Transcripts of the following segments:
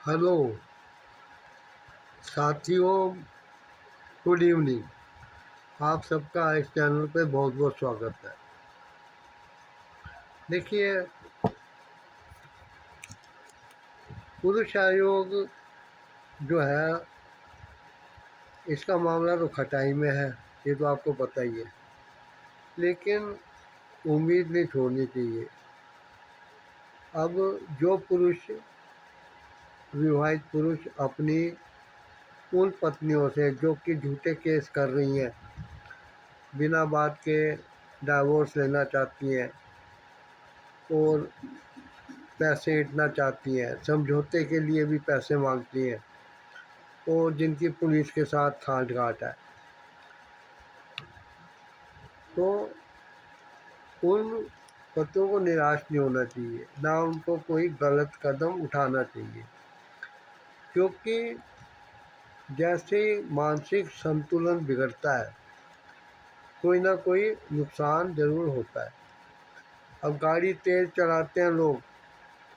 Hello साथियों, good evening. आप सबका इस चैनल पे बहुत बहुत स्वागत है। देखिए, पुरुष आयोग जो है, इसका मामला तो खटाई में है, ये तो आपको पता ही है। लेकिन उम्मीद नहीं छोड़नी चाहिए। अब जो पुरुष, विवाहित पुरुष अपनी उन पत्नियों से जो कि झूठे केस कर रही हैं, बिना बात के डाइवोर्स लेना चाहती हैं और पैसे इतना चाहती हैं, समझौते के लिए भी पैसे मांगती हैं, और जिनकी पुलिस के साथ सांठगांठ है, तो उन पतियों को निराश नहीं होना चाहिए, ना उनको कोई गलत कदम उठाना चाहिए। क्योंकि जैसे ही मानसिक संतुलन बिगड़ता है, कोई ना कोई नुकसान ज़रूर होता है। अब गाड़ी तेज़ चलाते हैं लोग,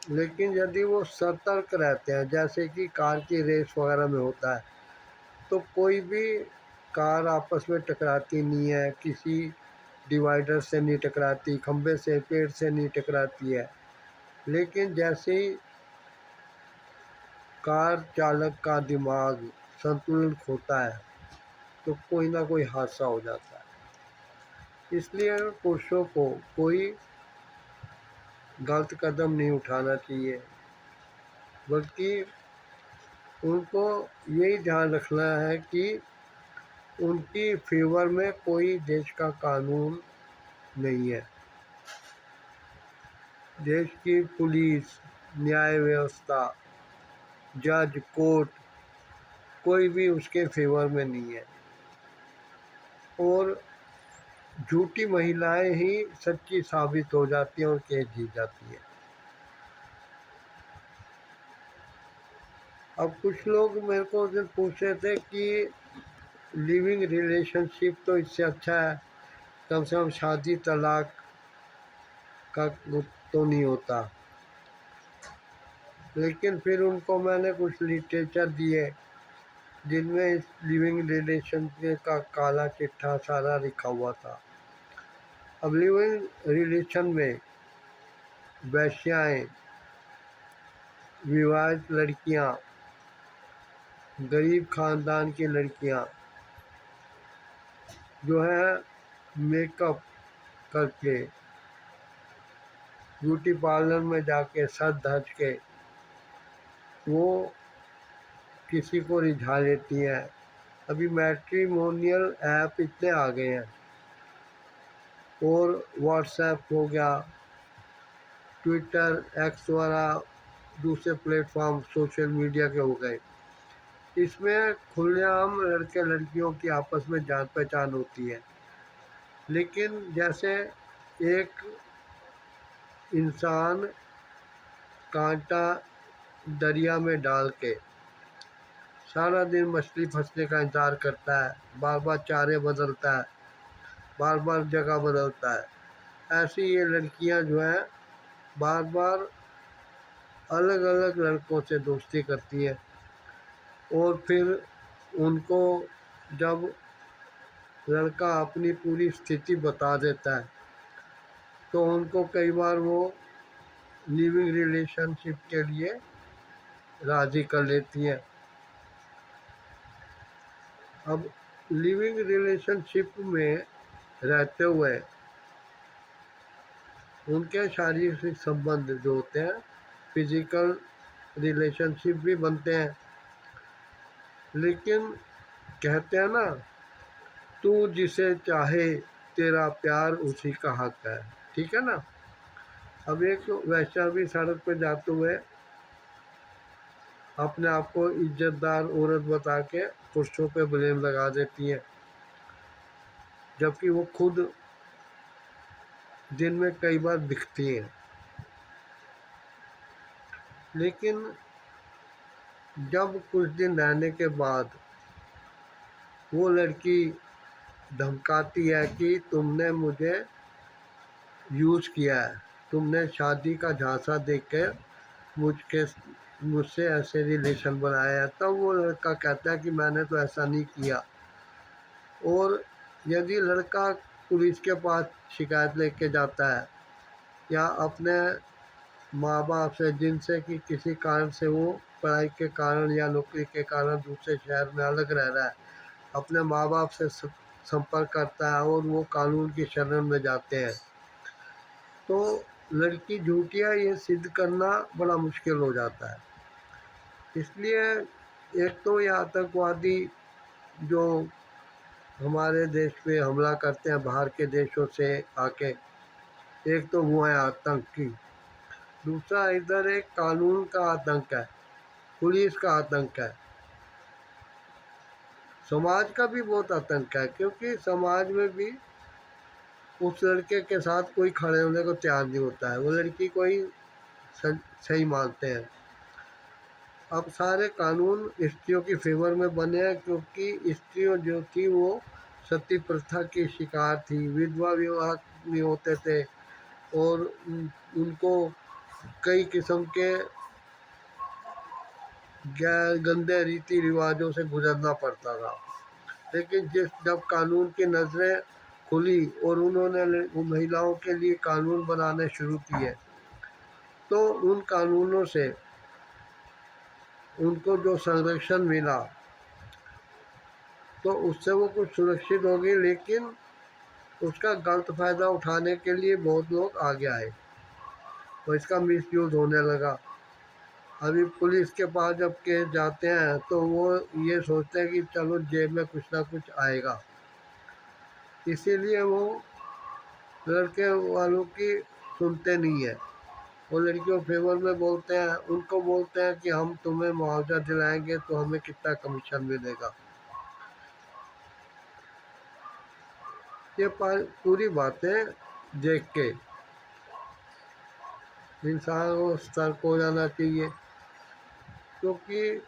लेकिन यदि वो सतर्क रहते हैं, जैसे कि कार की रेस वगैरह में होता है, तो कोई भी कार आपस में टकराती नहीं है, किसी डिवाइडर से नहीं टकराती, खंबे से, पेड़ से नहीं टकराती है। लेकिन जैसे ही कार चालक का दिमाग संतुलन खोता है, तो कोई ना कोई हादसा हो जाता है। इसलिए पुरुषों को कोई गलत कदम नहीं उठाना चाहिए, बल्कि उनको यही ध्यान रखना है कि उनकी फेवर में कोई देश का कानून नहीं है। देश की पुलिस, न्याय व्यवस्था, जज, कोर्ट, कोई भी उसके फेवर में नहीं है, और झूठी महिलाएं ही सच्ची साबित हो जाती हैं और केस जीत जाती हैं। अब कुछ लोग मेरे को उस दिन पूछ रहे थे कि लिविंग रिलेशनशिप तो इससे अच्छा है, कम से कम शादी तलाक का तो नहीं होता। लेकिन फिर उनको मैंने कुछ लिटरेचर दिए, जिनमें इस लिविंग रिलेशन का काला चिट्ठा सारा लिखा हुआ था। अब लिविंग रिलेशन में वेश्याएं, विवाहित लड़कियां, गरीब खानदान की लड़कियां जो है मेकअप करके, ब्यूटी पार्लर में जाके सज धज के वो किसी को रिझा लेती हैं। अभी मैट्रिमोनियल ऐप इतने आ गए हैं, और व्हाट्सएप हो गया, ट्विटर, एक्स वगैरह, दूसरे प्लेटफॉर्म सोशल मीडिया के हो गए। इसमें खुलेआम लड़के लड़कियों की आपस में जान पहचान होती है। लेकिन जैसे एक इंसान कांटा दरिया में डाल के सारा दिन मछली फंसने का इंतज़ार करता है, बार बार चारे बदलता है, बार बार जगह बदलता है, ऐसी ये लड़कियां जो हैं बार बार अलग अलग लड़कों से दोस्ती करती हैं, और फिर उनको जब लड़का अपनी पूरी स्थिति बता देता है, तो उनको कई बार वो लिविंग रिलेशनशिप के लिए राज़ी कर लेती हैं। अब लिविंग रिलेशनशिप में रहते हुए उनके शारीरिक संबंध जो होते हैं, फिजिकल रिलेशनशिप भी बनते हैं। लेकिन कहते हैं ना, तू जिसे चाहे तेरा प्यार उसी का हक है, ठीक है ना। अब एक वैश्या भी सड़क पे जाते हुए अपने आप को इज्जतदार औरत बता के पुरुषों पे ब्लेम लगा देती है, जबकि वो खुद दिन में कई बार दिखती हैं। लेकिन जब कुछ दिन रहने के बाद वो लड़की धमकाती है कि तुमने मुझे यूज़ किया है, तुमने शादी का झांसा देकर मुझके मुझसे ऐसे रिलेशन बनाया है, तब वो लड़का कहता है कि मैंने तो ऐसा नहीं किया। और यदि लड़का पुलिस के पास शिकायत लेके जाता है या अपने माँ बाप से, जिनसे कि किसी कारण से वो पढ़ाई के कारण या नौकरी के कारण दूसरे शहर में अलग रह रहा है, अपने माँ बाप से संपर्क करता है और वो कानून की शरण में जाते हैं, तो लड़की झूठी है ये सिद्ध करना बड़ा मुश्किल हो जाता है। इसलिए एक तो ये आतंकवादी जो हमारे देश पे हमला करते हैं बाहर के देशों से आके, एक तो वो है आतंकी, दूसरा इधर एक कानून का आतंक है, पुलिस का आतंक है, समाज का भी बहुत आतंक है, क्योंकि समाज में भी उस लड़के के साथ कोई खड़े होने को तैयार नहीं होता है, वो लड़की को ही सही मानते हैं। अब सारे कानून स्त्रियों की फेवर में बने हैं, क्योंकि स्त्रियों जो थी वो सती प्रथा की शिकार थी, विधवा विवाह नहीं होते थे और उनको कई किस्म के गैर गंदे रीति रिवाजों से गुजरना पड़ता था। लेकिन जब कानून की नज़रें खुली और उन्होंने महिलाओं के लिए कानून बनाने शुरू किए, तो उन कानूनों से उनको जो संरक्षण मिला तो उससे वो कुछ सुरक्षित हो गई, लेकिन उसका गलत फ़ायदा उठाने के लिए बहुत लोग आगे आए और इसका मिसयूज़ होने लगा। अभी पुलिस के पास जब केस जाते हैं तो वो ये सोचते हैं कि चलो जेब में कुछ ना कुछ आएगा, इसीलिए वो लड़के वालों की सुनते नहीं है। वो लड़कियों फेवर में बोलते हैं, उनको बोलते हैं कि हम तुम्हें मुआवजा दिलाएंगे तो हमें कितना कमीशन मिलेगा। ये पूरी बातें देख के इंसान को सतर्क हो जाना चाहिए, क्योंकि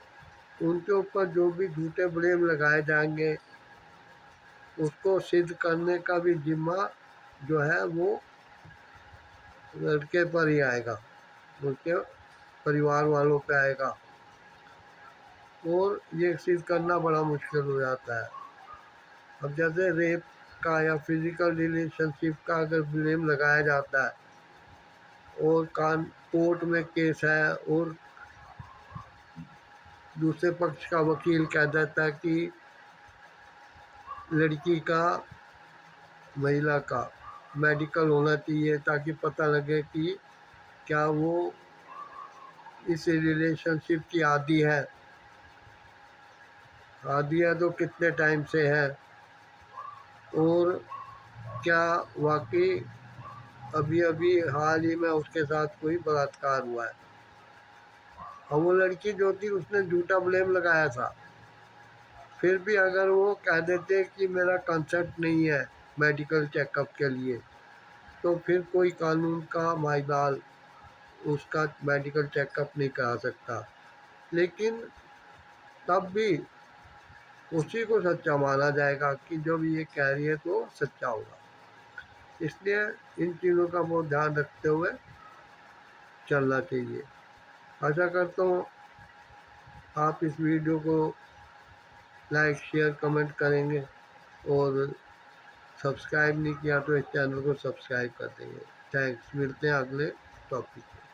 उनके ऊपर जो भी झूठे ब्लेम लगाए जाएंगे उसको सिद्ध करने का भी जिम्मा जो है वो लड़के पर ही आएगा, उनके परिवार वालों पे आएगा और ये सिद्ध करना बड़ा मुश्किल हो जाता है। अब जैसे रेप का या फिजिकल रिलेशनशिप का अगर ब्लेम लगाया जाता है और कोर्ट में केस है और दूसरे पक्ष का वकील कह देता है कि लड़की का महिला का मेडिकल होना चाहिए ताकि पता लगे कि क्या वो इस रिलेशनशिप की आदी है तो कितने टाइम से है और क्या वाकई अभी अभी हाल ही में उसके साथ कोई बलात्कार हुआ है। और वो लड़की जो थी उसने झूठा ब्लेम लगाया था, फिर भी अगर वो कह देते कि मेरा कंसेंट नहीं है मेडिकल चेकअप के लिए, तो फिर कोई कानून का माईदाल उसका मेडिकल चेकअप नहीं करा सकता। लेकिन तब भी उसी को सच्चा माना जाएगा कि जब ये कह रही है तो सच्चा होगा। इसलिए इन चीज़ों का बहुत ध्यान रखते हुए चलना चाहिए। आशा करता हूँ आप इस वीडियो को लाइक शेयर कमेंट करेंगे और सब्सक्राइब नहीं किया तो इस चैनल को सब्सक्राइब कर देंगे। थैंक्स, मिलते हैं अगले टॉपिक में।